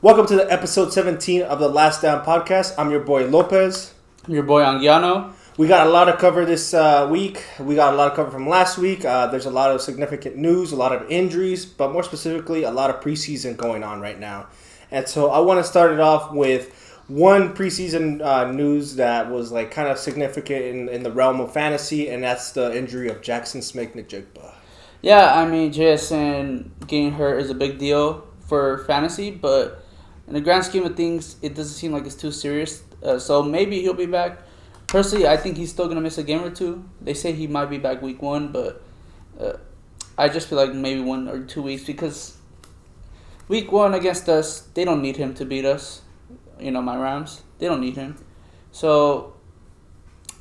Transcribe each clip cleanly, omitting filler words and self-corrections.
Welcome to the episode 17 of the Last Down podcast. I'm your boy Lopez. I'm your boy Anguiano. We got a lot to cover this week. We got a lot to cover from last week. There's a lot of significant news, a lot of injuries, but more specifically, a lot of preseason going on right now. And so I want to start it off with one preseason news that was like kind of significant in the realm of fantasy, and that's the injury of Jackson Smith-Njigba. Yeah, I mean, JSN getting hurt is a big deal for fantasy, but in the grand scheme of things, it doesn't seem like it's too serious. So maybe he'll be back. Personally, I think he's still going to miss a game or two. They say he might be back week 1, but I just feel like maybe 1 or 2 weeks because week 1 against us, they don't need him to beat us. You know, my Rams, they don't need him. So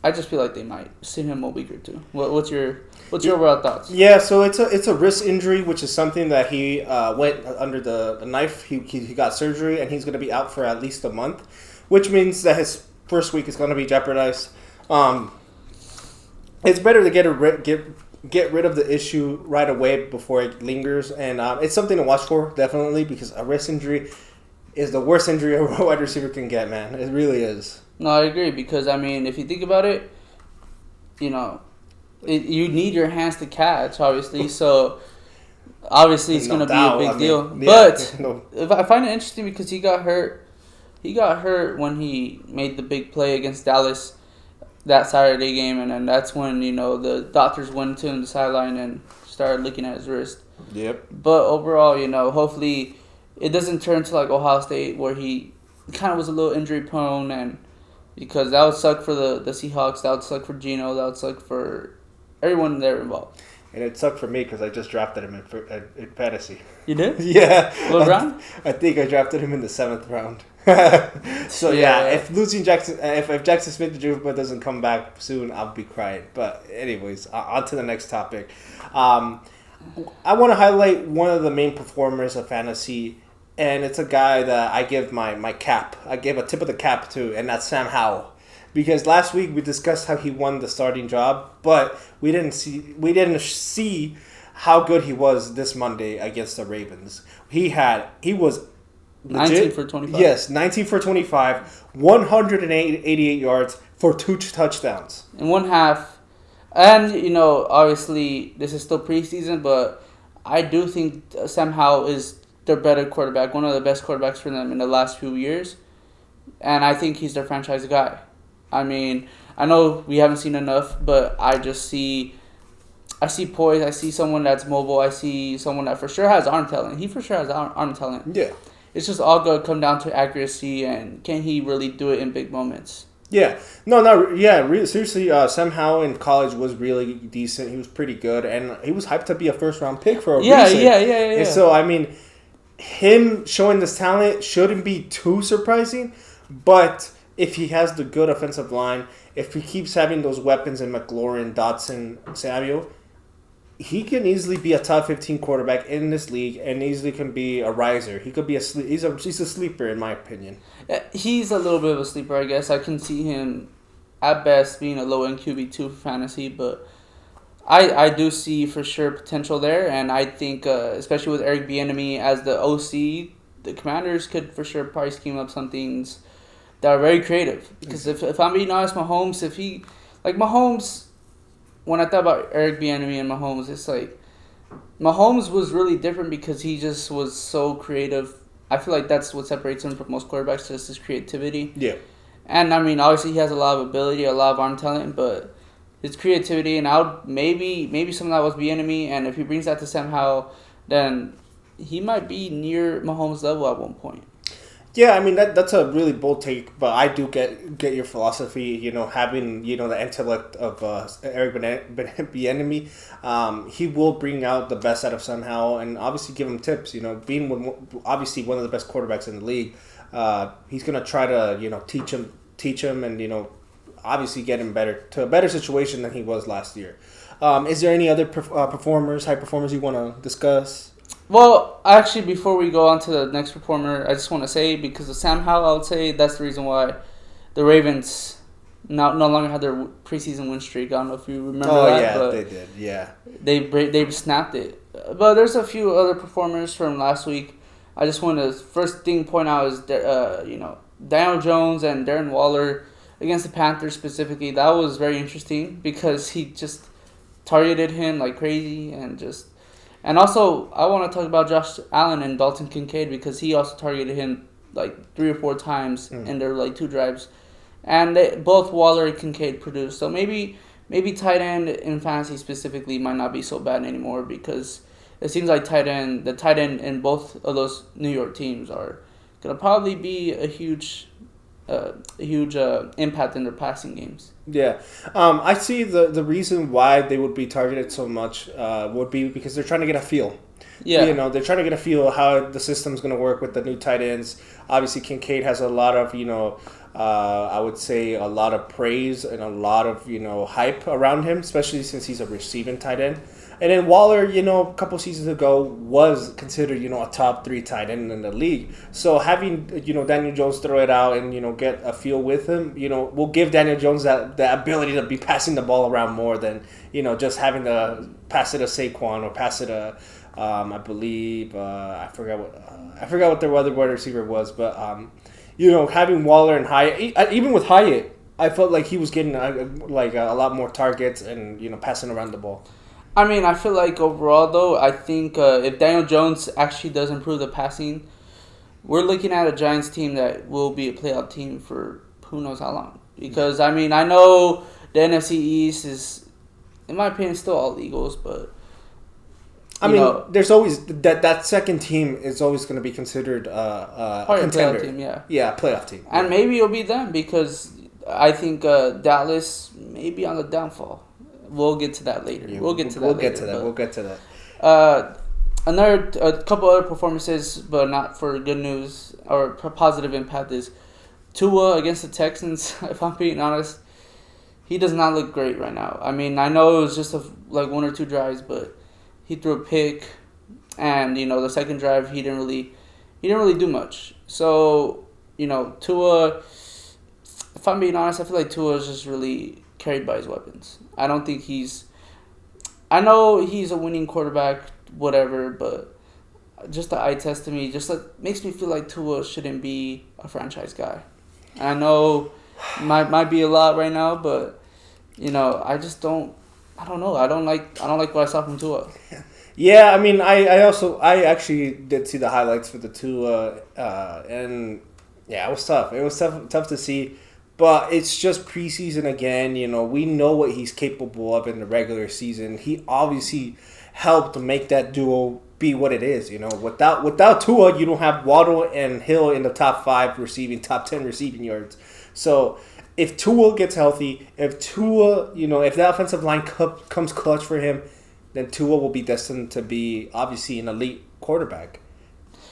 I just feel like they might sit him a week or two. What's your overall thoughts? Yeah, so it's a wrist injury, which is something that he went under the knife. He got surgery, and he's going to be out for at least a month, which means that his first week is going to be jeopardized. It's better to get rid of the issue right away before it lingers, and it's something to watch for, definitely, because a wrist injury is the worst injury a wide receiver can get, man. It really is. No, I agree, because, I mean, if you think about it, you know, you need your hands to catch, obviously, so obviously it's going to be a big deal. Yeah, but I find it interesting because he got hurt. He got hurt when he made the big play against Dallas that Saturday game, and then that's when, you know, the doctors went to him the sideline and started looking at his wrist. Yep. But overall, you know, hopefully it doesn't turn to like Ohio State where he kind of was a little injury prone, and because that would suck for the Seahawks, that would suck for Geno, that would suck for everyone there involved. And it sucked for me because I just drafted him in fantasy. You did? Yeah. What round? I think I drafted him in the 7th round. So yeah, if Jackson Smith-Njigba doesn't come back soon, I'll be crying. But anyways, on to the next topic. I want to highlight one of the main performers of fantasy, and it's a guy that I give my cap. I give a tip of the cap to, and that's Sam Howell. Because last week we discussed how he won the starting job, but we didn't see how good he was this Monday against the Ravens. He was legit, 19 for 25. Yes, 19 for 25, 188 yards for 2 touchdowns. In one half. And, you know, obviously this is still preseason, but I do think Sam Howell is their better quarterback, one of the best quarterbacks for them in the last few years. And I think he's their franchise guy. I mean, I know we haven't seen enough, but I see poise. I see someone that's mobile. I see someone that for sure has arm talent. He for sure has arm talent. Yeah. It's just all going to come down to accuracy and can he really do it in big moments. Yeah. Seriously, Sam Howell in college was really decent. He was pretty good, and he was hyped to be a first-round pick for a reason. Yeah. And so, I mean, him showing this talent shouldn't be too surprising, but if he has the good offensive line, if he keeps having those weapons in McLaurin, Dotson, Samuel, he can easily be a top 15 quarterback in this league and easily can be a riser. He could be he's a sleeper in my opinion. He's a little bit of a sleeper, I guess. I can see him at best being a low-end QB2 for fantasy, but I do see for sure potential there, and I think especially with Eric Bieniemy as the OC, the Commanders could for sure probably scheme up some things that are very creative. Because if I'm being honest, Mahomes, when I thought about Eric Bieniemy and Mahomes, it's like Mahomes was really different because he just was so creative. I feel like that's what separates him from most quarterbacks, just his creativity. Yeah. And, I mean, obviously he has a lot of ability, a lot of arm talent, but his creativity, and maybe some of that was Bieniemy, and if he brings that to Sam Howell, then he might be near Mahomes' level at one point. Yeah, I mean that's a really bold take, but I do get your philosophy. You know, having the intellect of Eric Bieniemy, he will bring out the best out of Sam Howell, and obviously give him tips. You know, being obviously one of the best quarterbacks in the league, he's gonna try to teach him, and obviously get him to a better situation than he was last year. Is there any other high performers you want to discuss? Well, actually, before we go on to the next performer, I just want to say, because of Sam Howell, I would say that's the reason why the Ravens no longer had their preseason win streak. I don't know if you remember that. Oh, yeah, but they did, yeah. They snapped it. But there's a few other performers from last week. I just want to first thing point out is Daniel Jones and Darren Waller against the Panthers specifically. That was very interesting because he just targeted him like crazy and also I want to talk about Josh Allen and Dalton Kincaid because he also targeted him like 3 or 4 times in their like 2 drives, and both Waller and Kincaid produced. So maybe tight end in fantasy specifically might not be so bad anymore because it seems like the tight end in both of those New York teams are gonna probably be a huge impact in their passing games. Yeah, I see the reason why they would be targeted so much would be because they're trying to get a feel. Yeah, they're trying to get a feel of how the system's going to work with the new tight ends. Obviously, Kincaid has a lot of I would say a lot of praise and a lot of hype around him, especially since he's a receiving tight end. And then Waller, a couple seasons ago was considered, a top 3 tight end in the league. So having, Daniel Jones throw it out and, get a feel with him, will give Daniel Jones that ability to be passing the ball around more than, just having to pass it to Saquon or pass it to, I believe, I forgot what their other wide receiver was. But, having Waller and Hyatt, even with Hyatt, I felt like he was getting a lot more targets and, passing around the ball. I mean, I feel like overall, though, I think if Daniel Jones actually does improve the passing, we're looking at a Giants team that will be a playoff team for who knows how long. Because, I mean, I know the NFC East is, in my opinion, still all Eagles, but... there's always... That second team is always going to be considered a contender. Playoff team, yeah. Yeah, playoff team. And maybe it'll be them because I think Dallas may be on the downfall. We'll get to that later. Yeah, we'll get to that. A couple other performances, but not for good news or positive impact, is Tua against the Texans. If I'm being honest, he does not look great right now. I mean, I know it was just 1 or 2 drives, but he threw a pick, and the second drive he didn't really do much. So Tua. If I'm being honest, I feel like Tua is just really carried by his weapons. I don't think I know he's a winning quarterback, whatever, but just the eye test to me makes me feel like Tua shouldn't be a franchise guy. I know might be a lot right now, but I just don't. I don't know. I don't like what I saw from Tua. Yeah, I mean, I actually did see the highlights for the Tua, and yeah, it was tough. It was tough to see. But it's just preseason again. We know what he's capable of in the regular season. He obviously helped make that duo be what it is. Without Tua, you don't have Waddle and Hill in the top 5 top 10 receiving yards. So if Tua gets healthy, if the offensive line comes clutch for him, then Tua will be destined to be obviously an elite quarterback.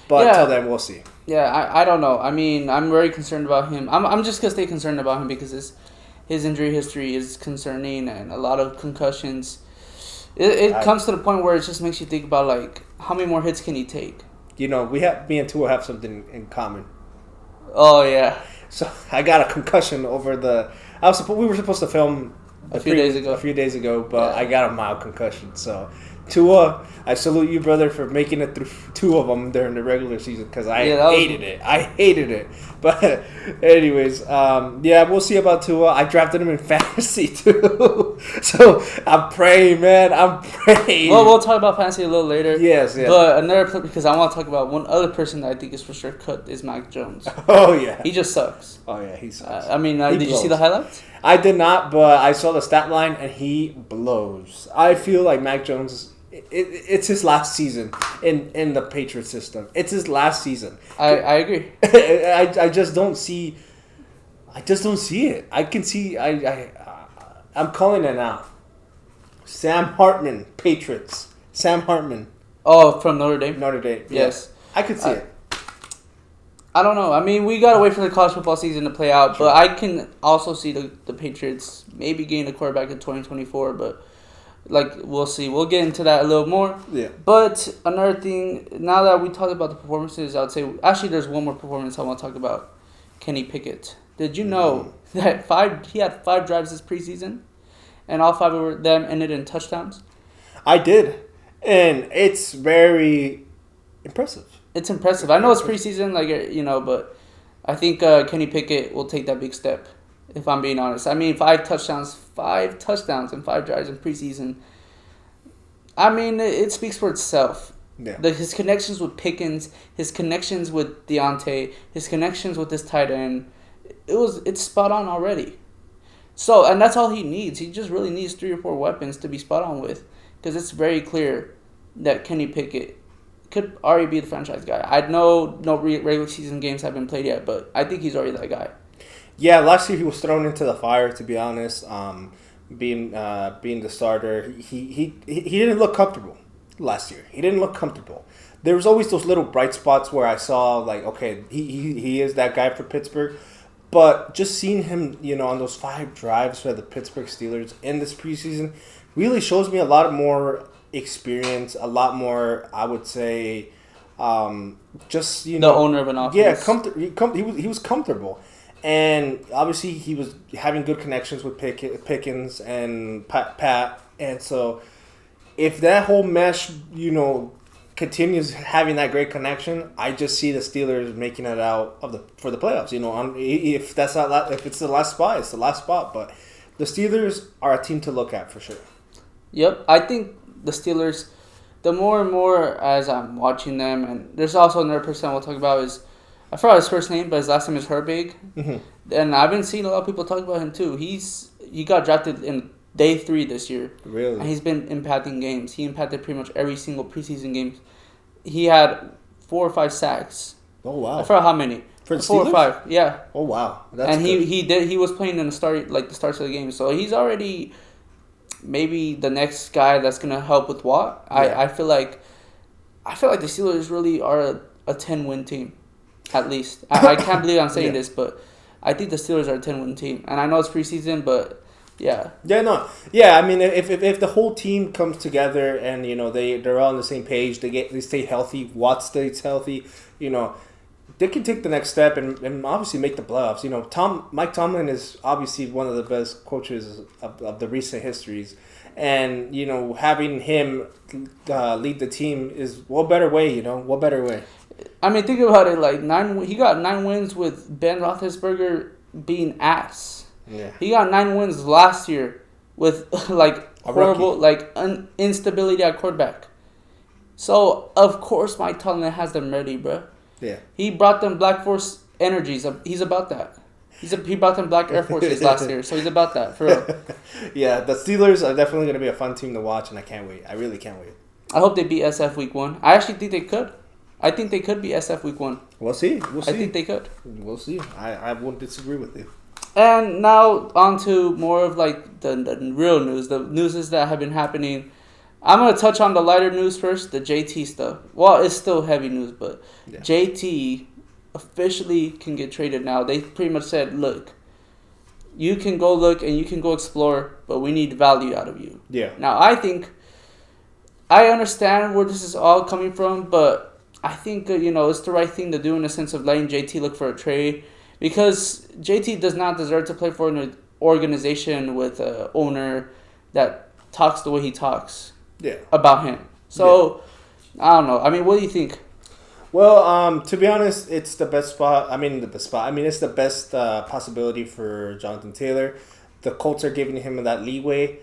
But until then, we'll see. Yeah, I don't know. I mean, I'm very concerned about him. I'm just going to stay concerned about him because his injury history is concerning and a lot of concussions. It comes to the point where it just makes you think about, like, how many more hits can he take? Me and Tua have something in common. Oh, yeah. So I got a concussion over we were supposed to film a few days ago, but yeah. I got a mild concussion, so... Tua, I salute you, brother, for making it through 2 of them during the regular season because I hated it. But anyways, we'll see about Tua. I drafted him in fantasy too, so I'm praying, man. I'm praying. Well, we'll talk about fantasy a little later. Yes. But because I want to talk about one other person that I think is for sure cut is Mac Jones. Oh yeah, he just sucks. Oh yeah, he sucks. Did you see the highlights? I did not, but I saw the stat line and he blows. I feel like Mac Jones. It's his last season in the Patriot system. It's his last season. I agree. I just don't see. I just don't see it. I can see. I'm calling it now. Sam Hartman, Patriots. Sam Hartman. Oh, from Notre Dame. Notre Dame. Yes, I could see it. I don't know. I mean, we gotta wait for the college football season to play out, but I can also see the Patriots maybe getting a quarterback in 2024, but. We'll see. We'll get into that a little more. Yeah. But another thing, now that we talked about the performances, I would say, actually, there's one more performance I want to talk about. Kenny Pickett. Did you know that he had 5 drives this preseason, and all 5 of them ended in touchdowns? I did. And it's very impressive. It's impressive. I know it's preseason, but I think Kenny Pickett will take that big step. If I'm being honest, I mean, 5 touchdowns and 5 drives in preseason. I mean, it speaks for itself. Yeah. His connections with Pickens, his connections with Deontay, his connections with this tight end, it's spot on already. So, and that's all he needs. He just really needs 3 or 4 weapons to be spot on with, because it's very clear that Kenny Pickett could already be the franchise guy. I know no regular season games have been played yet, but I think he's already that guy. Yeah, last year he was thrown into the fire, to be honest. Being the starter, he didn't look comfortable last year. He didn't look comfortable. There was always those little bright spots where I saw, like, okay, he is that guy for Pittsburgh. But just seeing him, on those 5 drives for the Pittsburgh Steelers in this preseason really shows me a lot more experience, a lot more, I would say, just, the owner of an offense. Yeah, he was comfortable. And obviously he was having good connections with Pickens and Pat. And so if that whole mesh, continues having that great connection, I just see the Steelers making it out for the playoffs. If it's the last spot, it's the last spot. But the Steelers are a team to look at for sure. Yep, I think the Steelers, the more and more as I'm watching them, and there's also another person we'll talk about is, I forgot his first name, but his last name is Herbig. Mm-hmm. And I've been seeing a lot of people talk about him too. He got drafted in day 3 this year. Really? And he's been impacting games. He impacted pretty much every single preseason game. He had 4 or 5 sacks. Oh wow! I forgot how many. For the 4 or 5, yeah. Oh wow! And he was playing in the starts of the game, so he's already maybe the next guy that's gonna help with Watt. Yeah. I feel like the Steelers really are a 10-win team, at least. I can't believe I'm saying this, but I think the Steelers are a 10-win team, and I know it's preseason, but. Yeah. Yeah. No. Yeah. I mean, if the whole team comes together and they're all on the same page, they stay healthy. Watt stays healthy. They can take the next step and obviously make the playoffs. Mike Tomlin is obviously one of the best coaches of the recent histories, and having him lead the team is what better way. What better way? I mean, think about it. Like he got 9 wins with Ben Roethlisberger being ass. Yeah. He got 9 wins last year with horrible instability at quarterback. So of course Mike Tomlin has them ready, bro. Yeah. He brought them Black Force energies. He's about that. He brought them Black Air Forces last year, so he's about that for real. Yeah, the Steelers are definitely going to be a fun team to watch, and I can't wait. I really can't wait. I hope they beat SF Week 1. I actually think they could. I think they could beat SF Week 1. We'll see. I think they could. We'll see. I won't disagree with you. And now on to more of the real news, the news that have been happening. I'm going to touch on the lighter news first, the JT stuff. Well, it's still heavy news, but yeah. JT officially can get traded now. They pretty much said, look, you can go look and you can go explore, but we need value out of you. Yeah. Now, I understand where this is all coming from, but I think, it's the right thing to do in the sense of letting JT look for a trade. Because JT does not deserve to play for an organization with an owner that talks the way he talks about him. So, I don't know. I mean, what do you think? Well, to be honest, it's the best spot. It's the best possibility for Jonathan Taylor. The Colts are giving him that leeway.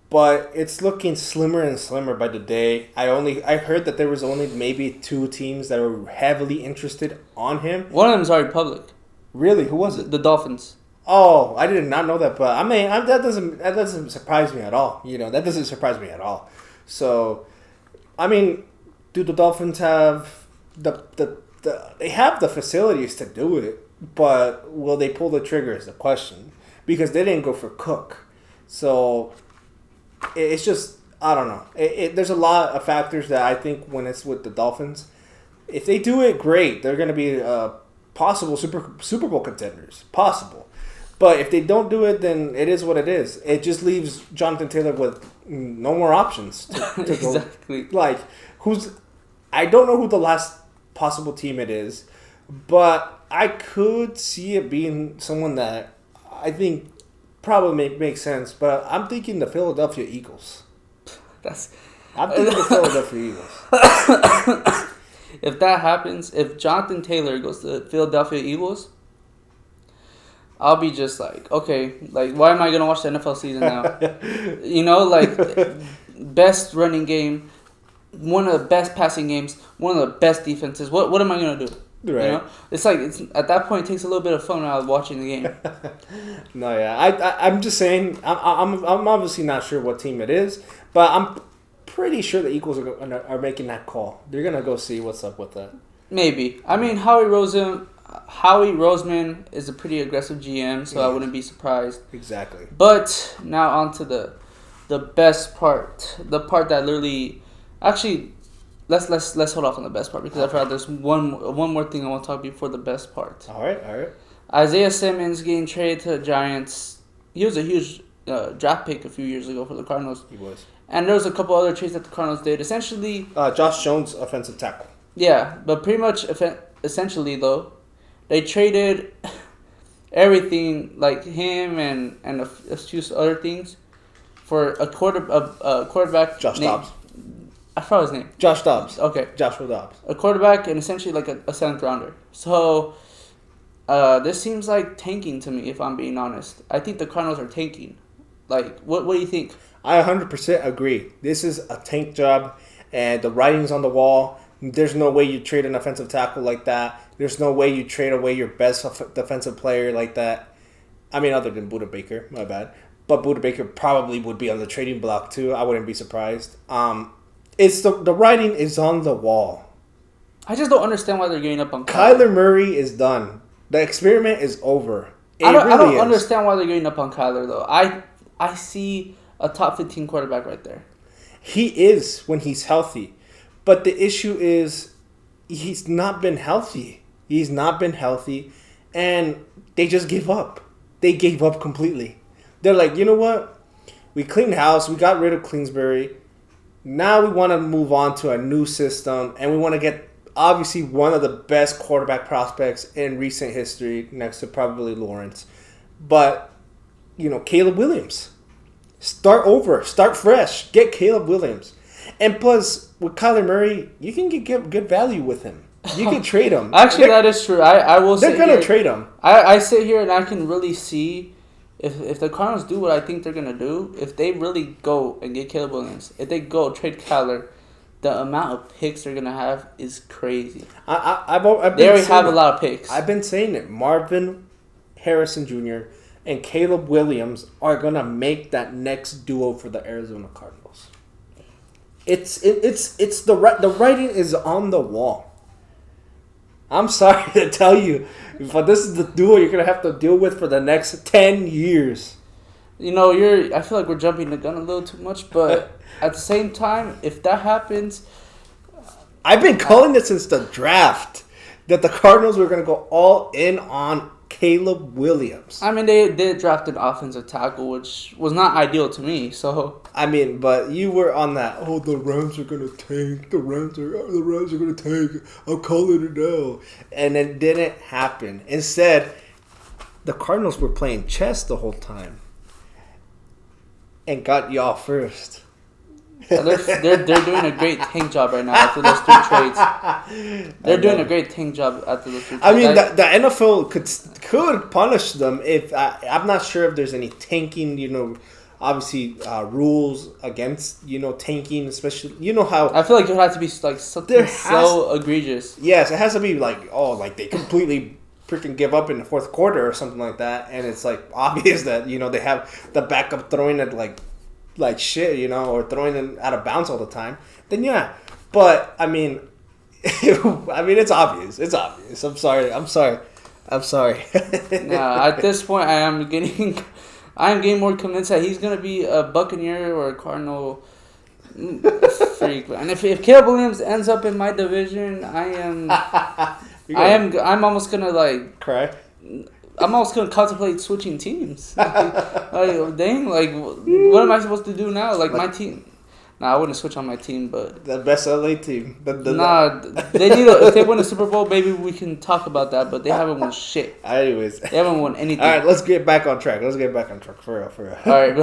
But it's looking slimmer and slimmer by the day. I heard that there was only maybe 2 teams that were heavily interested on him. One of them is already public. Really? Who was it? The Dolphins. Oh, I did not know that, but that doesn't surprise me at all. That doesn't surprise me at all. So, do the Dolphins have they have the facilities to do it, but will they pull the trigger is the question, because they didn't go for Cook. So, it's just, I don't know. There's a lot of factors that I think when it's with the Dolphins, if they do it, great. They're going to be possible Super Bowl contenders. Possible. But if they don't do it, then it is what it is. It just leaves Jonathan Taylor with no more options to exactly. Go. I don't know who the last possible team it is, but I could see it being someone that I think probably makes sense. But I'm thinking the Philadelphia Eagles. I'm thinking the Philadelphia Eagles. if that happens, if Jonathan Taylor goes to the Philadelphia Eagles, I'll be just like, okay, like, why am I going to watch the NFL season now? You know, like, best running game, one of the best passing games, one of the best defenses. What am I going to do? Right. You know, it's like at that point it takes a little bit of fun out of watching the game. No, yeah, I'm just saying I'm obviously not sure what team it is, but I'm pretty sure the Eagles are making that call. They're gonna go see what's up with that. Maybe. I mean, Howie Roseman is a pretty aggressive GM, so I wouldn't be surprised. Exactly. But now on to the best part, the part that literally, actually. Let's hold off on the best part because I forgot there's one more thing I want to talk before the best part. All right. Isaiah Simmons getting traded to the Giants. He was a huge draft pick a few years ago for the Cardinals. He was. And there was a couple other trades that the Cardinals did. Essentially, Josh Jones, offensive tackle. Yeah, but pretty much essentially though, they traded everything like him and a few other things for a quarterback. Josh Dobbs. I forgot his name. Josh Dobbs. Okay. Joshua Dobbs. A quarterback and essentially like a seventh rounder. So, this seems like tanking to me, if I'm being honest. I think the Cardinals are tanking. Like, what do you think? I 100% agree. This is a tank job, and the writing's on the wall. There's no way you trade an offensive tackle like that. There's no way you trade away your best defensive player like that. I mean, other than Budda Baker, my bad. But Budda Baker probably would be on the trading block too. I wouldn't be surprised. It's the writing is on the wall. I just don't understand why they're giving up on Kyler Murray is done. The experiment is over. I don't understand why they're giving up on Kyler though. I see a top 15 quarterback right there. He is when he's healthy. But the issue is he's not been healthy. He's not been healthy. And they just gave up. They gave up completely. They're like, you know what? We cleaned house. We got rid of Kingsbury. Now we want to move on to a new system, and we want to get, obviously, one of the best quarterback prospects in recent history, next to probably Lawrence. But, Caleb Williams. Start over. Start fresh. Get Caleb Williams. And plus, with Kyler Murray, you can get good value with him. You can trade him. Actually, that is true. I will say they're going to trade him. I sit here and I can really see if the Cardinals do what I think they're going to do, if they really go and get Caleb Williams, if they go trade Kyler, the amount of picks they're going to have is crazy. They already have a lot of picks. I've been saying it. Marvin Harrison Jr. and Caleb Williams are going to make that next duo for the Arizona Cardinals. It's the writing is on the wall. I'm sorry to tell you, but this is the duo you're gonna have to deal with for the next 10 years. I feel like we're jumping the gun a little too much, but at the same time, if that happens, I've been calling it since the draft that the Cardinals were gonna go all in on Caleb Williams. I mean, they did draft an offensive tackle, which was not ideal to me. So I mean, but you were on that. Oh, the Rams are gonna tank. The Rams are gonna tank. I'm calling it now, and it didn't happen. Instead, the Cardinals were playing chess the whole time, and got y'all first. They're doing a great tank job right now after those three trades. They're doing a great tank job after those three trades. I mean, the NFL could punish them if I'm not sure if there's any tanking. Obviously, rules against tanking, especially how I feel like it would have to be like something so egregious. Yes, it has to be like they completely freaking give up in the fourth quarter or something like that, and it's like obvious that they have the backup throwing it like shit, or throwing it out of bounds all the time. Then yeah, but I mean, it's obvious. It's obvious. I'm sorry. Nah, at this point, I am getting more convinced that he's gonna be a Buccaneer or a Cardinal freak. And if Caleb Williams ends up in my division, I'm almost gonna cry. I'm almost gonna contemplate switching teams. Dang, what am I supposed to do now? My team. Nah, I wouldn't switch on my team, but the best LA team. They need. If they win a Super Bowl, maybe we can talk about that. But they haven't won shit. Anyways, they haven't won anything. All right, let's get back on track. For real. All right,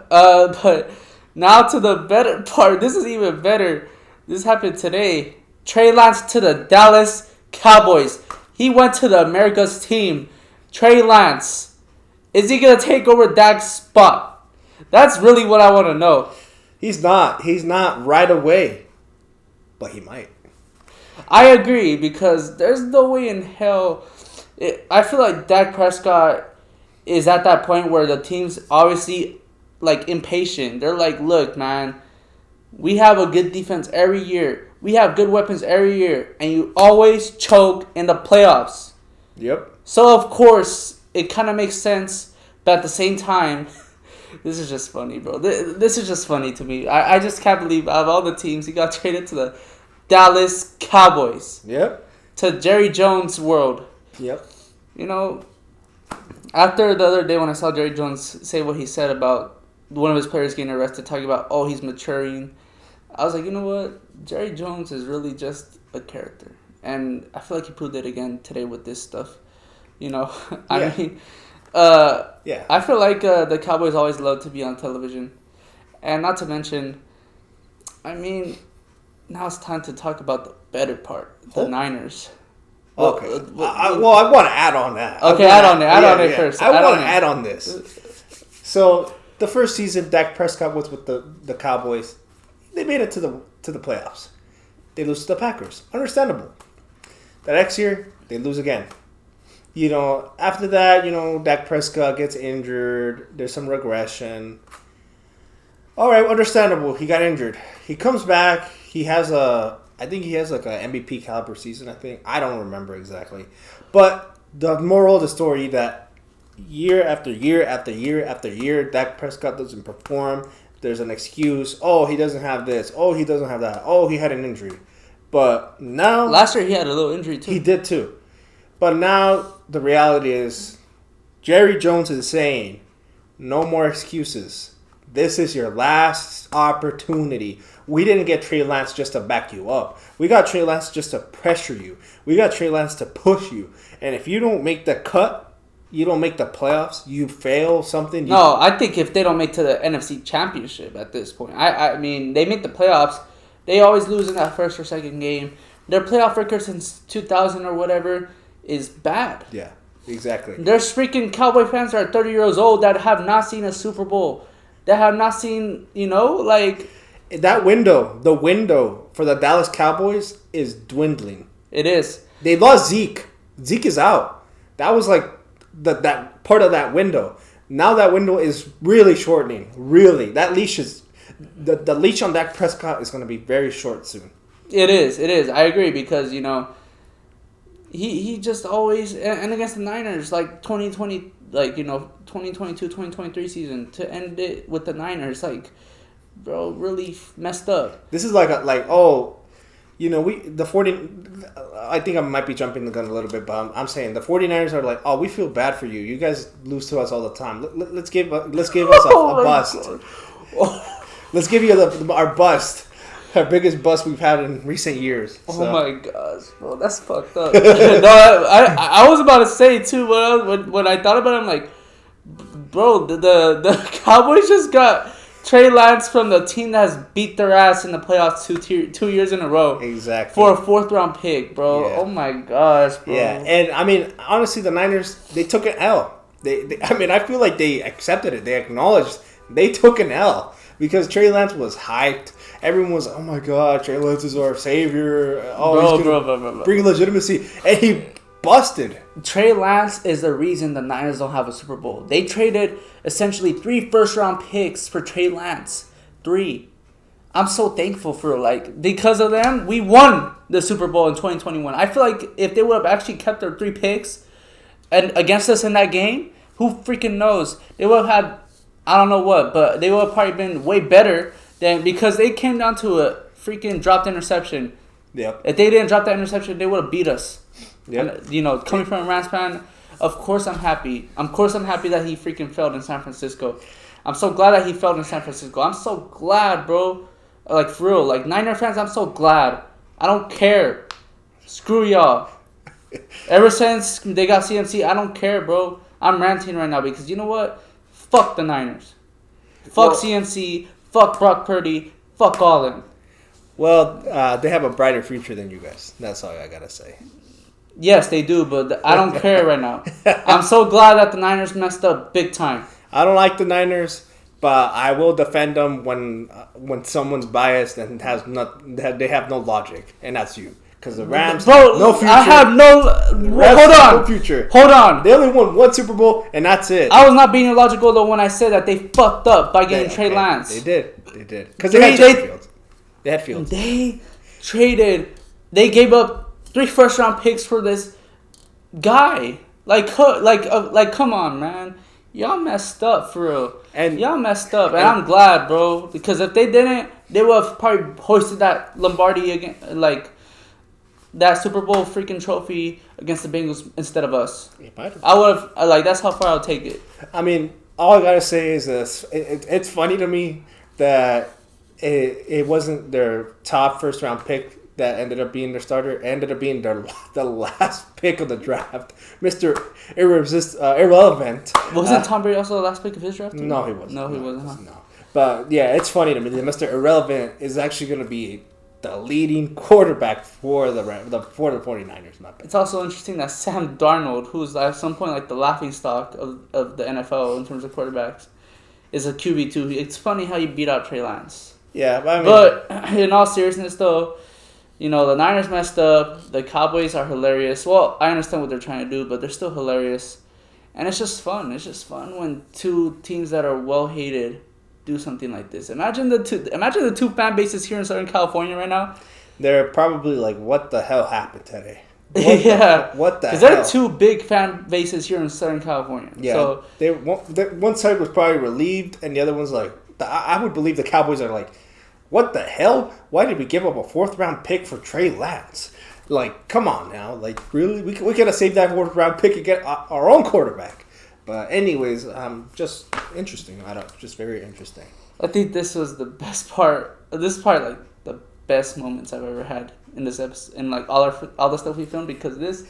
but now to the better part. This is even better. This happened today. Trey Lance to the Dallas Cowboys. He went to the America's team. Trey Lance. Is he going to take over Dak's spot? That's really what I want to know. He's not. He's not right away. But he might. I agree because there's no way in hell. I feel like Dak Prescott is at that point where the team's obviously like impatient. They're like, look, man, we have a good defense every year. We have good weapons every year. And you always choke in the playoffs. Yep. So, of course, it kind of makes sense. But at the same time, this is just funny, bro. This is just funny to me. I just can't believe out of all the teams, he got traded to the Dallas Cowboys. Yep. To Jerry Jones' world. Yep. You know, after the other day when I saw Jerry Jones say what he said about one of his players getting arrested, talking about, oh, he's maturing, I was like, you know what? Jerry Jones is really just a character. And I feel like he proved it again today with this stuff. You know, I mean, I feel like the Cowboys always love to be on television. And not to mention, I mean, now it's time to talk about the better part, the Niners. Okay. I want to add on that. Okay, add on it first. I want to add on this. So the first season, Dak Prescott was with the Cowboys. They made it to the playoffs. They lose to the Packers. Understandable. The next year, they lose again. You know, after that, you know, Dak Prescott gets injured. There's some regression. All right, understandable. He got injured. He comes back. I think he has like an MVP caliber season, I think. I don't remember exactly. But the moral of the story that year after year after year after year, Dak Prescott doesn't perform. There's an excuse. Oh, he doesn't have this. Oh, he doesn't have that. Oh, he had an injury. But now... Last year he had a little injury too. He did too. But now the reality is Jerry Jones is saying, no more excuses. This is your last opportunity. We didn't get Trey Lance just to back you up. We got Trey Lance just to pressure you. We got Trey Lance to push you. And if you don't make the cut, you don't make the playoffs, you fail something. No, I think if they don't make to the NFC Championship at this point, I mean, they make the playoffs. They always lose in that first or second game. Their playoff record since 2000 or whatever is bad. Yeah, exactly. There's freaking Cowboy fans that are 30 years old that have not seen a Super Bowl. That have not seen, you know, like... The window for the Dallas Cowboys is dwindling. It is. They lost Zeke. Zeke is out. That was like that part of that window. Now that window is really shortening. Really. That leash is... The leash on Dak Prescott is going to be very short soon. It is. I agree because, you know, he just always... And against the Niners, like 2020... Like, you know, 2022, 2023 season, to end it with the Niners, like, bro, really messed up. This is I think I might be jumping the gun a little bit, but I'm saying the 49ers are like, oh, we feel bad for you. You guys lose to us all the time. Let's give us a bust. Let's give you our bust. Our biggest bust we've had in recent years. So. Oh my gosh, bro, that's fucked up. No, I was about to say too, when I thought about it, I'm like, bro, the Cowboys just got Trey Lance from the team that has beat their ass in the playoffs 2 years in a row. Exactly. For a 4th round pick, bro. Yeah. Oh my gosh, bro. Yeah, and I mean, honestly, the Niners, they took an L. I feel like they accepted it. They acknowledged they took an L because Trey Lance was hyped. Everyone was, oh my God, Trey Lance is our savior. Oh, he's gonna bring legitimacy. And he busted. Trey Lance is the reason the Niners don't have a Super Bowl. They traded essentially 3 first-round picks for Trey Lance. 3. I'm so thankful for, because of them, we won the Super Bowl in 2021. I feel like if they would have actually kept their 3 picks and against us in that game, who freaking knows? They would have had, I don't know what, but they would have probably been way better because they came down to a freaking dropped interception. Yep. If they didn't drop that interception, they would have beat us. Yep. And, you know, coming from a Rams fan, of course I'm happy. Of course I'm happy that he freaking failed in San Francisco. I'm so glad that he failed in San Francisco. I'm so glad, bro. Like, for real. Like, Niner fans, I'm so glad. I don't care. Screw y'all. Ever since they got CMC, I don't care, bro. I'm ranting right now because you know what? Fuck the Niners. Fuck CMC. Fuck Brock Purdy. Fuck all of them. Well, they have a brighter future than you guys. That's all I gotta say. Yes, they do, but I don't care right now. I'm so glad that the Niners messed up big time. I don't like the Niners, but I will defend them when someone's biased and they have no logic, and that's you. Because the Rams, bro, no future. I have no. Hold on. No future. Hold on. They only won one Super Bowl, and that's it. I was not being illogical though when I said that they fucked up by getting Trey Lance. They did. Because they had Fields. They had Fields. They traded. They gave up 3 first-round picks for this guy. Like, come on, man. Y'all messed up for real. And I'm glad, bro. Because if they didn't, they would have probably hoisted that Lombardi again, like that Super Bowl freaking trophy against the Bengals instead of us. I would have, that's how far I'll take it. I mean, all I gotta say is this: it's funny to me that it wasn't their top first-round pick that ended up being their starter. It ended up being the last pick of the draft, Mr. Irrelevant. Wasn't Tom Brady also the last pick of his draft? No, he wasn't. No, he wasn't. Huh? No. But yeah, it's funny to me that Mr. Irrelevant is actually going to be the leading quarterback for the 49ers. Not bad. It's also interesting that Sam Darnold, who's at some point like the laughingstock of the NFL in terms of quarterbacks, is a QB2. It's funny how you beat out Trey Lance. Yeah, but in all seriousness, though, the Niners messed up. The Cowboys are hilarious. Well, I understand what they're trying to do, but they're still hilarious. And it's just fun. It's just fun when two teams that are well hated do something like this. Imagine the two fan bases here in Southern California right now. They're probably like, what the hell happened today? What the hell? Because there are 2 big fan bases here in Southern California. Yeah. So one side was probably relieved, and the other one's like, I would believe the Cowboys are like, what the hell? Why did we give up a 4th-round pick for Trey Lance? Like, come on now. Like, really? We could have saved that 4th-round pick and get our own quarterback. But anyways, just interesting. Just very interesting. I think this was the best part. This is probably like the best moments I've ever had in this episode, and like all the stuff we filmed, because this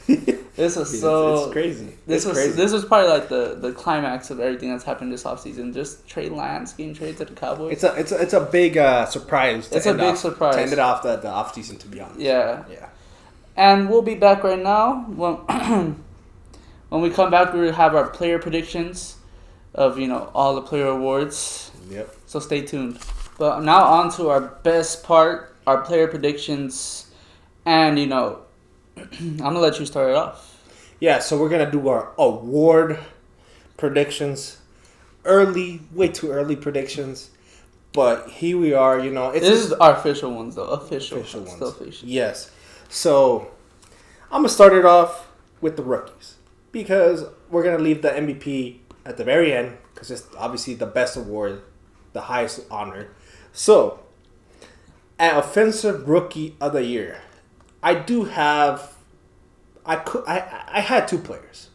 was so it's crazy. This was probably like the climax of everything that's happened this offseason. Just Trey Lance getting traded to the Cowboys. It's a big surprise. It's a big surprise to end it off the offseason, to be honest. Yeah. And we'll be back right now. When we come back, we will have our player predictions of all the player awards. Yep. So stay tuned. But now on to our best part, our player predictions. And, I'm going to let you start it off. Yeah, so we're going to do our award predictions. Way too early predictions. But here we are, This is our official ones, though. Official ones. Still official. Yes. So, I'm going to start it off with the rookies. Because we're going to leave the MVP at the very end. Because it's obviously the best award. The highest honor. So, at Offensive Rookie of the Year, I had 2 players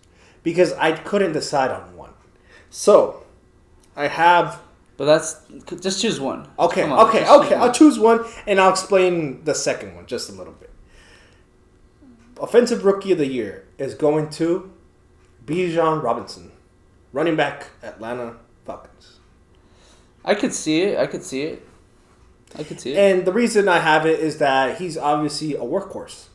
because I couldn't decide on one. So, I have... But just choose one. Okay. I'll choose one, and I'll explain the second one just a little bit. Offensive Rookie of the Year is going to Bijan Robinson, running back, Atlanta Falcons. I could see it. And the reason I have it is that he's obviously a workhorse.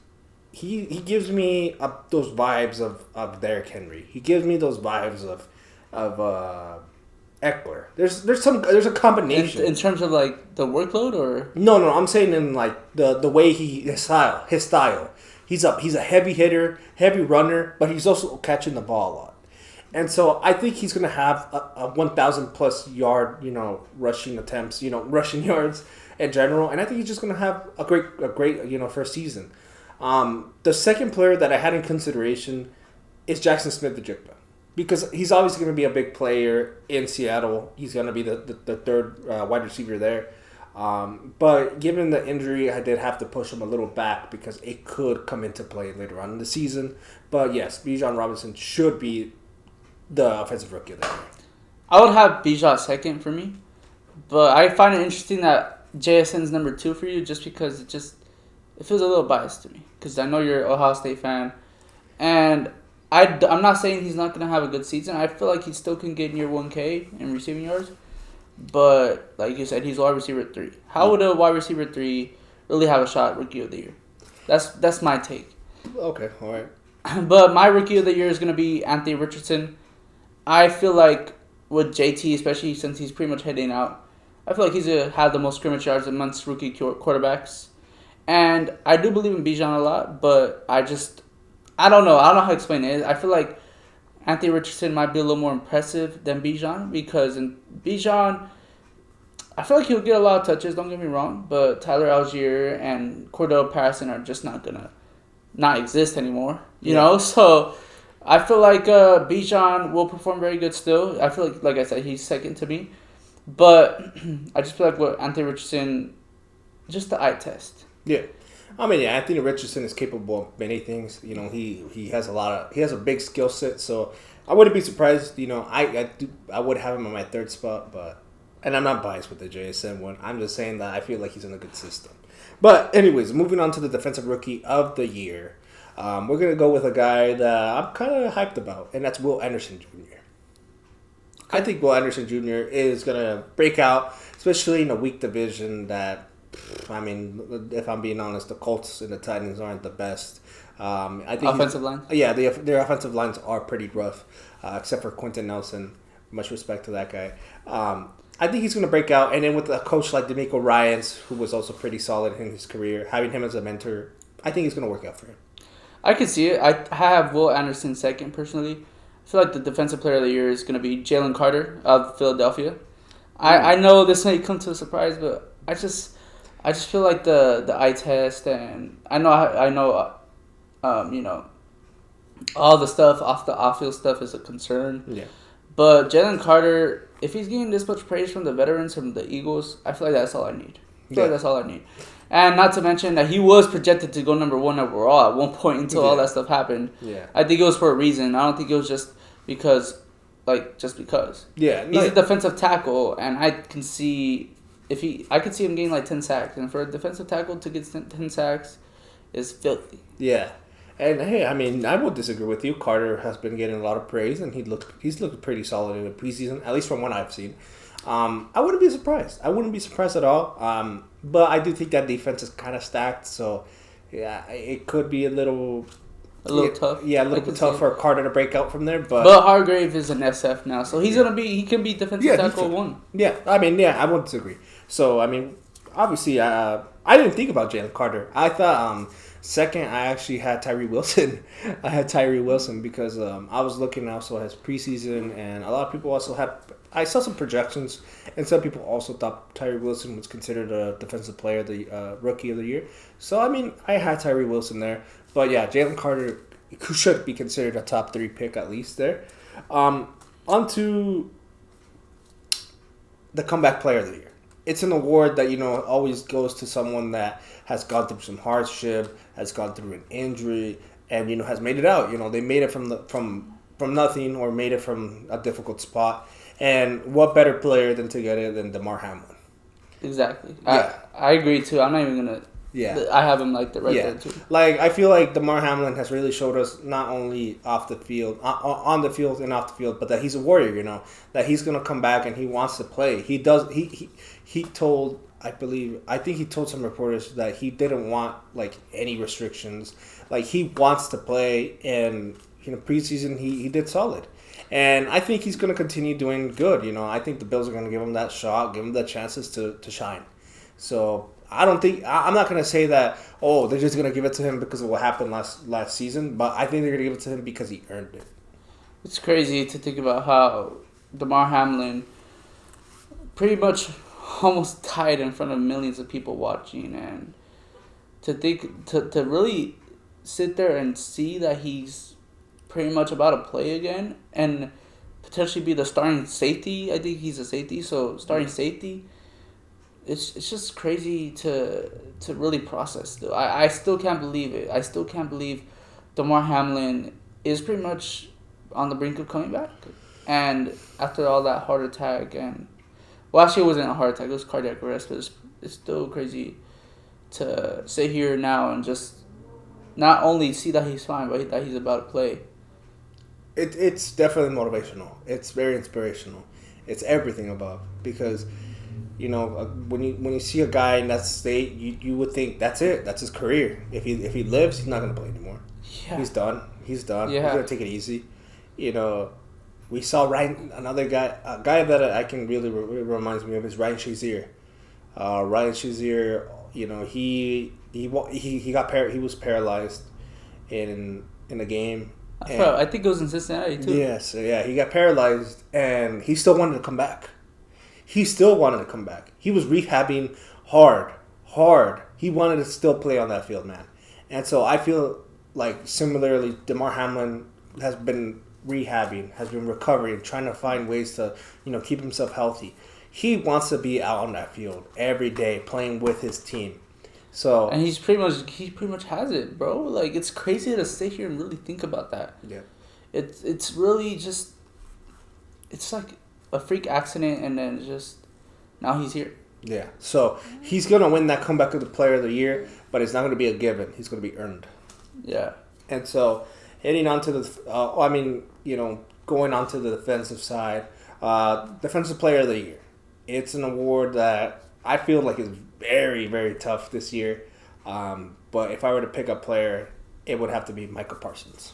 He gives me those vibes of Derrick Henry. He gives me those vibes of Eckler. There's a combination in terms of like the workload, or no. I'm saying in like the way his style. He's a heavy hitter, heavy runner, but he's also catching the ball a lot. And so I think he's going to have a 1,000 plus yard, rushing attempts, rushing yards in general. And I think he's just going to have a great, first season. The second player that I had in consideration is Jackson Smith-Njigba, because he's obviously going to be a big player in Seattle. He's going to be the third wide receiver there. But given the injury, I did have to push him a little back because it could come into play later on in the season. But yes, Bijan Robinson should be the Offensive Rookie of the Year. I would have Bijan second for me, but I find it interesting that JSN's number 2 for you, just because it feels a little biased to me, because I know you're an Ohio State fan, and I'm not saying he's not going to have a good season. I feel like he still can get near 1K in receiving yards, but like you said, he's wide receiver 3. How would a wide receiver 3 really have a shot at Rookie of the Year. That's my take. Okay, all right. But my Rookie of the Year is going to be Anthony Richardson. I feel like with JT, especially since he's pretty much heading out, I feel like he's had the most scrimmage yards amongst rookie quarterbacks. And I do believe in Bijan a lot, but I don't know. I don't know how to explain it. I feel like Anthony Richardson might be a little more impressive than Bijan because in Bijan, I feel like he'll get a lot of touches, don't get me wrong, but Tyler Algier and Cordell Patterson are just not going to not exist anymore, you know? So I feel like Bijan will perform very good still. I feel like I said, he's second to me. But I just feel like with Anthony Richardson, just the eye test. Yeah. I mean, Anthony Richardson is capable of many things. You know, he has a big skill set, so I wouldn't be surprised. You know, I would have him on my third spot, and I'm not biased with the JSN one. I'm just saying that I feel like he's in a good system. But anyways, moving on to the defensive rookie of the year, we're gonna go with a guy that I'm kind of hyped about, and that's Will Anderson Jr. I think Will Anderson Jr. is gonna break out, especially in a weak division that. I mean, if I'm being honest, the Colts and the Titans aren't the best. I think offensive line? Yeah, their offensive lines are pretty rough, except for Quentin Nelson. Much respect to that guy. I think he's going to break out. And then with a coach like D'Amico Ryans, who was also pretty solid in his career, having him as a mentor, I think he's going to work out for him. I can see it. I have Will Anderson second, personally. I feel like the defensive player of the year is going to be Jalen Carter of Philadelphia. I know this may come to a surprise, but I just feel like the eye test, and I know, you know, all the stuff off-field stuff is a concern. Yeah. But Jalen Carter, if he's getting this much praise from the veterans, from the Eagles, I feel like that's all I need. That's all I need. And not to mention that he was projected to go number 1 overall at one point until all that stuff happened. Yeah. I think it was for a reason. I don't think it was just because. Yeah. He's a defensive tackle, and I can see. I could see him getting like 10 sacks, and for a defensive tackle to get 10 sacks is filthy. Yeah, and hey, I mean, I won't disagree with you. Carter has been getting a lot of praise, and he's looked pretty solid in the preseason, at least from what I've seen. I wouldn't be surprised. I wouldn't be surprised at all. But I do think that defense is kind of stacked, so yeah, it could be a little tough. Yeah, a little bit tough for Carter to break out from there. But Hargrave is an SF now, so he can be defensive tackle 1. Yeah, I mean, I won't disagree. So, I mean, obviously, I didn't think about Jalen Carter. I thought second, I actually had Tyree Wilson. I had Tyree Wilson because I was looking also at his preseason, and a lot of people also had. I saw some projections, and some people also thought Tyree Wilson was considered a defensive player, the rookie of the year. So, I mean, I had Tyree Wilson there. But, yeah, Jalen Carter should be considered a top 3 pick at least there. On to the comeback player of the year. It's an award that, you know, always goes to someone that has gone through some hardship, has gone through an injury, and, you know, has made it out. You know, they made it from nothing or made it from a difficult spot. And what better player than to get it than DeMar Hamlin? Exactly. Yeah. I agree, too. I'm not even going to... Yeah. I have him right there, too. Like, I feel like DeMar Hamlin has really showed us not only off the field, on the field and off the field, but that he's a warrior, you know, that he's going to come back and he wants to play. He does... He told, I think he told some reporters that he didn't want, like, any restrictions. Like, he wants to play, and, you know, preseason, he did solid. And I think he's going to continue doing good, you know. I think the Bills are going to give him that shot, give him the chances to shine. So, I'm not going to say that, they're just going to give it to him because of what happened last season, but I think they're going to give it to him because he earned it. It's crazy to think about how DeMar Hamlin pretty much almost died in front of millions of people watching, and to really sit there and see that he's pretty much about to play again and potentially be the starting safety. I think he's a safety, so starting safety. It's just crazy to really process. Though I still can't believe it. I still can't believe DeMar Hamlin is pretty much on the brink of coming back, and after all that heart attack and. Well, actually, it wasn't a heart attack. It was cardiac arrest, but it's still crazy to sit here now and just not only see that he's fine, but that he's about to play. It's definitely motivational. It's very inspirational. It's everything above because When you see a guy in that state, you would think that's it. That's his career. If he lives, he's not gonna play anymore. Yeah. He's done. He's done. Yeah. He's gonna take it easy. We saw another guy, a guy that I can really reminds me of is Ryan Shazier. Ryan Shazier, he was paralyzed in a game. I think it was in Cincinnati too. Yeah, so he got paralyzed and he still wanted to come back. He was rehabbing hard. He wanted to still play on that field, man. And so I feel like similarly, DeMar Hamlin has been rehabbing, has been recovering, trying to find ways to, keep himself healthy. He wants to be out on that field every day, playing with his team. So and he pretty much has it, bro. Like, it's crazy to sit here and really think about that. Yeah, it's really just, it's like a freak accident, and then just now he's here. Yeah, so he's gonna win that comeback of the player of the year, but it's not gonna be a given. He's gonna be earned. Yeah, and so heading on to going on to the defensive side, defensive player of the year. It's an award that I feel like is very, very tough this year. But if I were to pick a player, it would have to be Micah Parsons.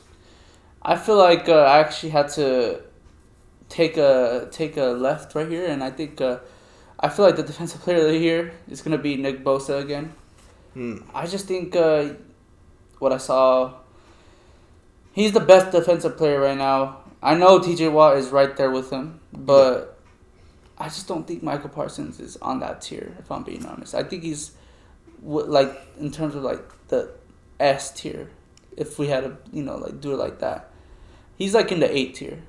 I feel like I actually had to take a left right here, and I think I feel like the defensive player of the year is gonna be Nick Bosa again. I just think what I saw, he's the best defensive player right now. I know T.J. Watt is right there with him, but I just don't think Michael Parsons is on that tier, if I'm being honest. I think he's, in terms of, the S tier, if we had to, do it like that. He's, in the 8 tier,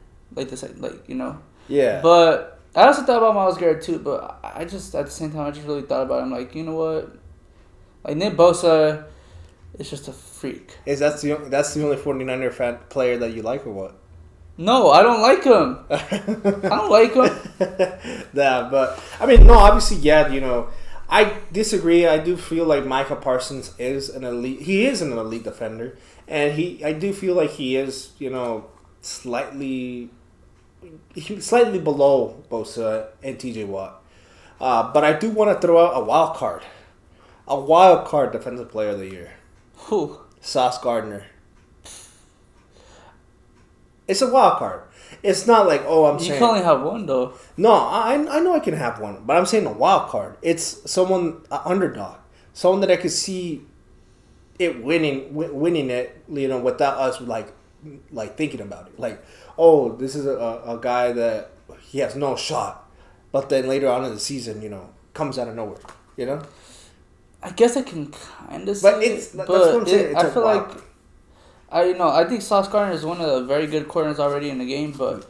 Yeah. But I also thought about Myles Garrett, too, but I just, at the same time, I just really thought about him, you know what? Nick Bosa is just a freak. That's the only 49er player that you like, or what? No, I don't like him. I don't like him. Yeah, but no. Obviously, I disagree. I do feel like Micah Parsons is an elite. He is an elite defender, and I do feel like he is, slightly below Bosa and T.J. Watt. But I do want to throw out a wild card defensive player of the year. Who? Sauce Gardner. It's a wild card. It's not like, I'm saying... You can only have one, though. No, I know I can have one, but I'm saying a wild card. It's an underdog. Someone that I could see it winning it, without us, thinking about it. This is a guy that he has no shot, but then later on in the season, comes out of nowhere, I guess I can kind of see that's what I'm saying. I feel like... I think Sauce Gardner is one of the very good corners already in the game, but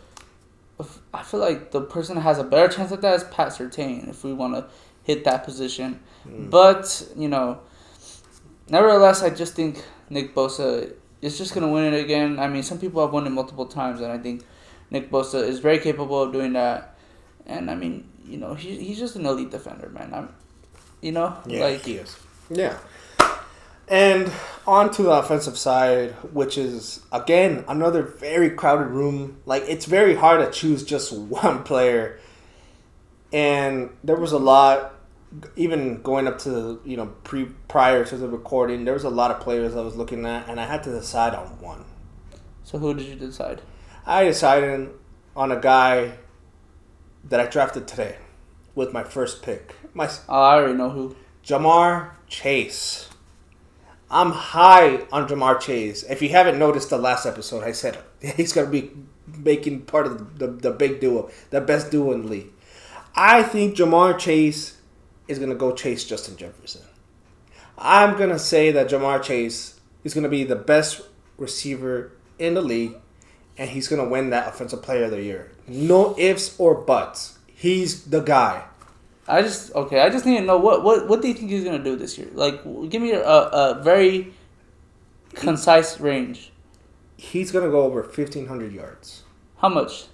I feel like the person that has a better chance at that is Pat Surtain, if we want to hit that position. But, nevertheless, I just think Nick Bosa is just going to win it again. Some people have won it multiple times, and I think Nick Bosa is very capable of doing that. And, he's just an elite defender, man. Yeah, he is. Yeah. And on to the offensive side, which is, again, another very crowded room. It's very hard to choose just one player. And there was a lot, even going up to, prior to the recording, there was a lot of players I was looking at, and I had to decide on one. So who did you decide? I decided on a guy that I drafted today with my first pick. I already know who. Ja'Marr Chase. I'm high on Ja'Marr Chase. If you haven't noticed the last episode, I said he's going to be making part of the big duo, the best duo in the league. I think Ja'Marr Chase is going to go chase Justin Jefferson. I'm going to say that Ja'Marr Chase is going to be the best receiver in the league, and he's going to win that Offensive Player of the Year. No ifs or buts. He's the guy. I just need to know what do you think he's gonna do this year? Give me a very concise range. He's gonna go over 1,500 yards. How much?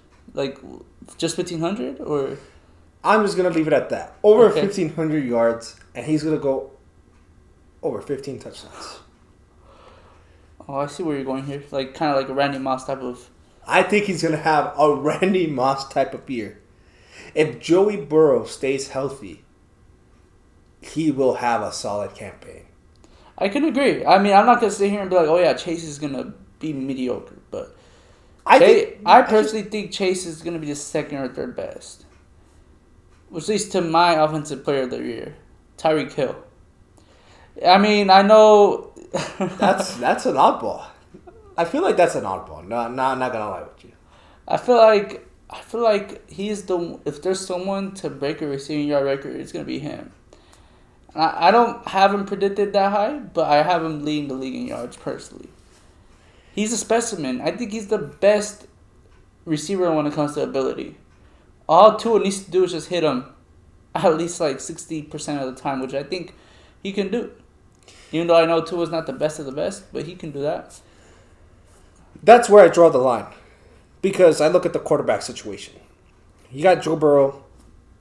Just 1,500 or? I'm just gonna leave it at that. Over 1,500 yards, and he's gonna go over 15 touchdowns. Oh, I see where you're going here. Kind of like a Randy Moss type of. I think he's gonna have a Randy Moss type of year. If Joey Burrow stays healthy, he will have a solid campaign. I can agree. I mean, I'm not gonna sit here and be like, "Oh yeah, Chase is gonna be mediocre," but I personally think Chase is gonna be the second or third best, which leads to my offensive player of the year, Tyreek Hill. I mean, I know that's an oddball. I feel like that's an oddball. No, not gonna lie with you. I feel like he's the if there's someone to break a receiving yard record, it's gonna be him. I don't have him predicted that high, but I have him leading the league in yards personally. He's a specimen. I think he's the best receiver when it comes to ability. All Tua needs to do is just hit him at least like 60% of the time, which I think he can do. Even though I know Tua's not the best of the best, but he can do that. That's where I draw the line. Because I look at the quarterback situation. You got Joe Burrow,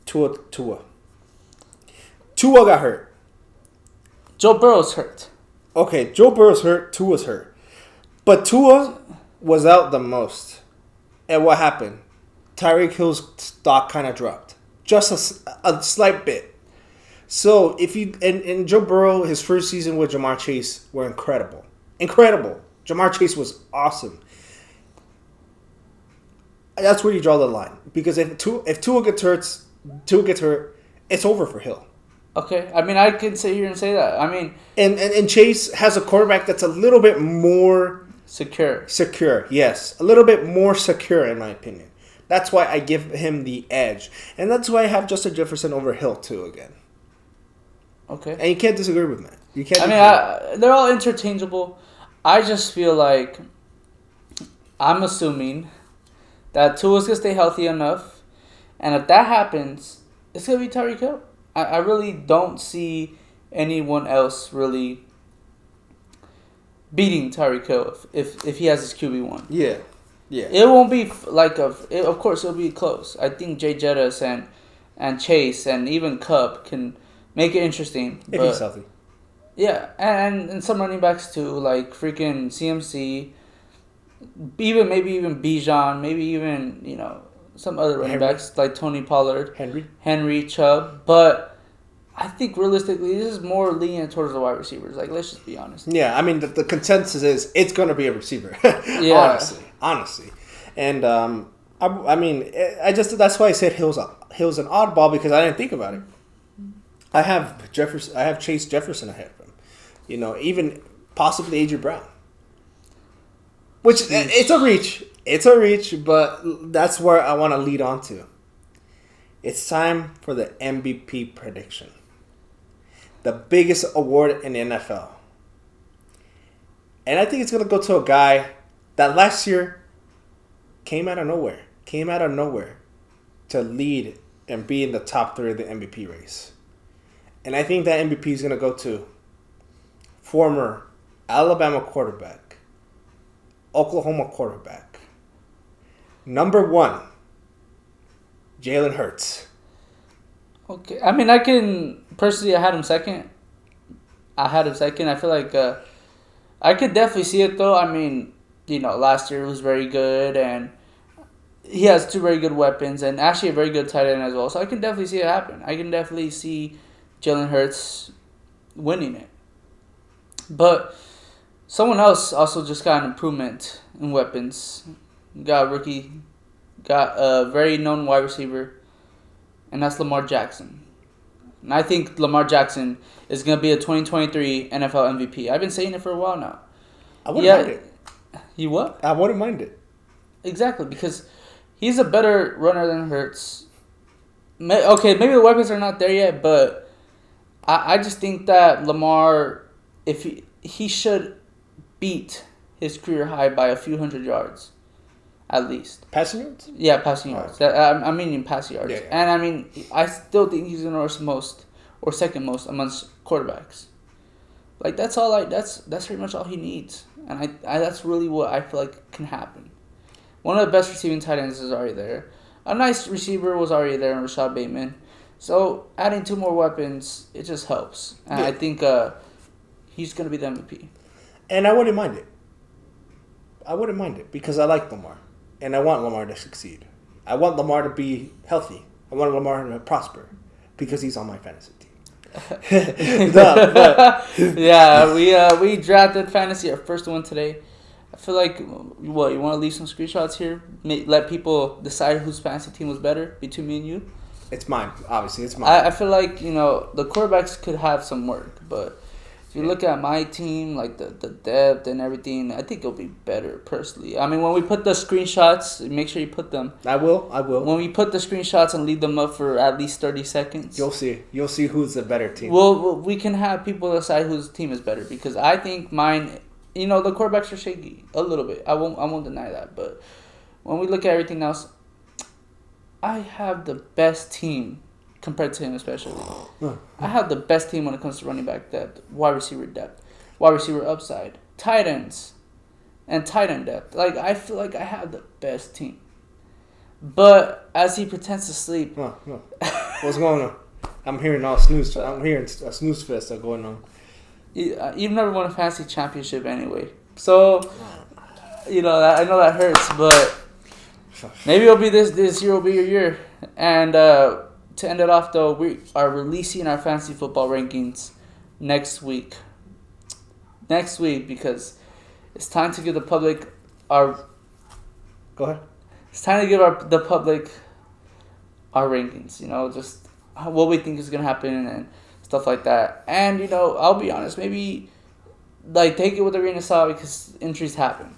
Tua. Tua got hurt. Joe Burrow's hurt. Okay, Joe Burrow's hurt. Tua's hurt. But Tua was out the most. And what happened? Tyreek Hill's stock kind of dropped. Just a slight bit. So, if you... And Joe Burrow, his first season with Jamar Chase were incredible. Incredible. Jamar Chase was awesome. That's where you draw the line. Because if Tua gets hurt, it's over for Hill. Okay, I mean, I can sit here and say that. I mean... And Chase has a quarterback that's a little bit more... Secure, yes. A little bit more secure, in my opinion. That's why I give him the edge. And that's why I have Justin Jefferson over Hill, too, again. Okay. And you can't disagree with me. You can't. They're all interchangeable. I just feel like I'm assuming that Tua's going to stay healthy enough. And if that happens, it's going to be Tyreek Hill. I really don't see anyone else really beating Tyreek Hill if he has his QB1. Yeah. It won't be of course it'll be close. I think Jay Jettis and Chase and even Cup can make it interesting. If he's healthy. Yeah, and some running backs too, like freaking CMC, maybe even Bijan, maybe even, some other running backs like Tony Pollard, Henry, Chubb, but I think realistically this is more lenient towards the wide receivers. Like, let's just be honest. Yeah, I mean the consensus is it's gonna be a receiver. Yeah, honestly, and that's why I said Hill's an oddball because I didn't think about it. I have Chase Jefferson ahead of him. Even possibly AJ Brown. Which it's a reach. It's a reach, but that's where I want to lead on to. It's time for the MVP prediction. The biggest award in the NFL. And I think it's going to go to a guy that last year came out of nowhere to lead and be in the top 3 of the MVP race. And I think that MVP is going to go to former Alabama quarterback, Oklahoma quarterback, number 1, Jalen Hurts. Okay, I mean, I had him second. I feel like I could definitely see it, though. I mean, last year was very good, and he has 2 very good weapons, and actually a very good tight end as well. So I can definitely see it happen. I can definitely see Jalen Hurts winning it. But someone else also just got an improvement in weapons. Got a very known wide receiver, and that's Lamar Jackson. And I think Lamar Jackson is going to be a 2023 NFL MVP. I've been saying it for a while now. I wouldn't mind it. You what? I wouldn't mind it. Exactly, because he's a better runner than Hurts. Okay, maybe the weapons are not there yet, but I just think that Lamar, if he should beat his career high by a few hundred yards. At least. Passing yards? Yeah, passing yards. I mean in passing yards. Yeah. And I mean, I still think he's the most or second most amongst quarterbacks. Like, that's pretty much all he needs. And I that's really what I feel like can happen. One of the best receiving tight ends is already there. A nice receiver was already there in Rashad Bateman. So adding 2 more weapons, it just helps. And I think he's going to be the MVP. And I wouldn't mind it because I like Lamar. And I want Lamar to succeed. I want Lamar to be healthy. I want Lamar to prosper because he's on my fantasy team. Yeah, we drafted fantasy our first one today. I feel like you want to leave some screenshots here, let people decide whose fantasy team was better between me and you. It's mine, obviously. It's mine. I feel like the quarterbacks could have some work, but if you look at my team, like the depth and everything, I think it'll be better personally. I mean, when we put the screenshots, make sure you put them. I will. When we put the screenshots and leave them up for at least 30 seconds, you'll see who's the better team. Well, we can have people decide whose team is better because I think mine. The quarterbacks are shaky a little bit. I won't deny that. But when we look at everything else, I have the best team compared to him, especially. I have the best team when it comes to running back depth, wide receiver depth, wide receiver upside, tight ends, and tight end depth. Like, I feel like I have the best team. But as he pretends to sleep... What's going on? I'm hearing a snooze fest going on. You've never won a fantasy championship anyway. So, I know that hurts, but maybe it'll be this year will be your year. And to end it off, though, we are releasing our fantasy football rankings next week. Next week, because it's time to give the public our... Go ahead. It's time to give the public our rankings, just what we think is going to happen and stuff like that. And, I'll be honest, maybe, take it with a grain of salt because injuries happen.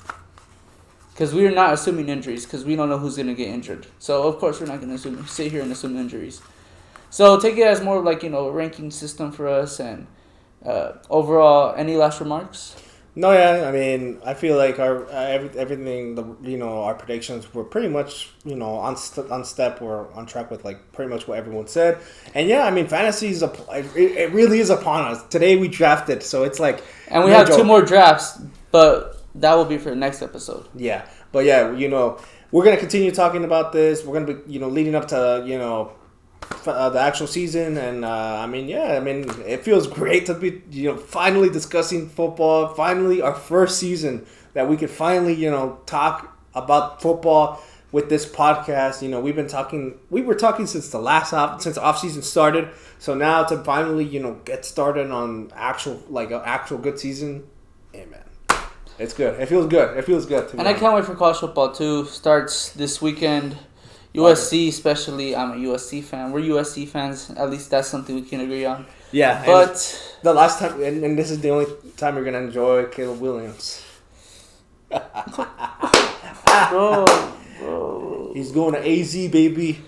Because we are not assuming injuries because we don't know who's going to get injured. So, of course, we're not going to sit here and assume injuries. So, take it as more of, a ranking system for us. And overall, any last remarks? No, yeah. I mean, I feel like our everything, our predictions were pretty much, on step or on track with pretty much what everyone said. And yeah, I mean, fantasy is it really is upon us. Today we drafted, so it's like. And we have 2 more drafts, but that will be for the next episode. Yeah, but yeah, we're gonna continue talking about this. We're gonna be, leading up to, the actual season, and it feels great to be finally discussing football. Finally, our first season that we could finally talk about football with this podcast. We were talking since since off season started. So now to finally get started on actual good season, hey man, it's good. It feels good. It feels good to me. And I can't wait for college football too. Starts this weekend. USC especially, I'm a USC fan. We're USC fans. At least that's something we can agree on. Yeah. But the last time, and this is the only time you're going to enjoy Caleb Williams. Bro. He's going to AZ, baby.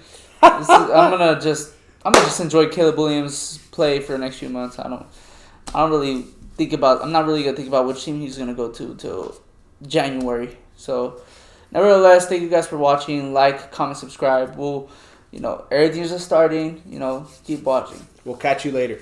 I'm gonna just enjoy Caleb Williams' play for the next few months. I'm not really gonna think about which team he's gonna go to till January. So nevertheless, thank you guys for watching. Like, comment, subscribe. We'll, everything's just starting. Keep watching. We'll catch you later.